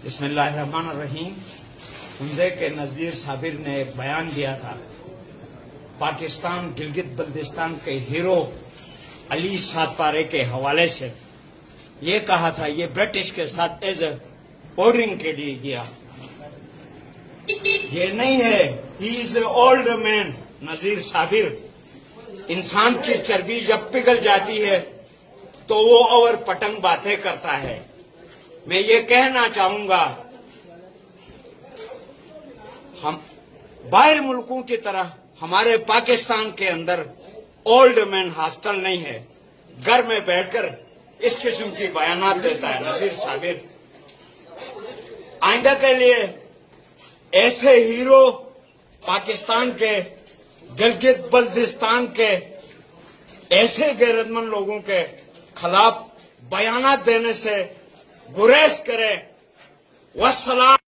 بسم اللہ الرحمن الرحیم۔ حمزے کے نذیر صابر نے ایک بیان دیا تھا، پاکستان گلگت بلتستان کے ہیرو علی ساتپارے کے حوالے سے یہ کہا تھا، یہ برٹش کے ساتھ ایز اے آرڈرنگ کے لیے گیا، یہ نہیں ہے۔ ہی از اے اولڈ مین نذیر صابر۔ انسان کی چربی جب پگھل جاتی ہے تو وہ اور پٹنگ باتیں کرتا ہے۔ میں یہ کہنا چاہوں گا، ہم باہر ملکوں کی طرح ہمارے پاکستان کے اندر اولڈ مین ہاسٹل نہیں ہے۔ گھر میں بیٹھ کر اس قسم کی بیانات دیتا ہے نذیر صابر۔ آئندہ کے لیے ایسے ہیرو پاکستان کے گلگت بلتستان کے ایسے غیرت مند لوگوں کے خلاف بیانات دینے سے گریز کرے۔ والسلام۔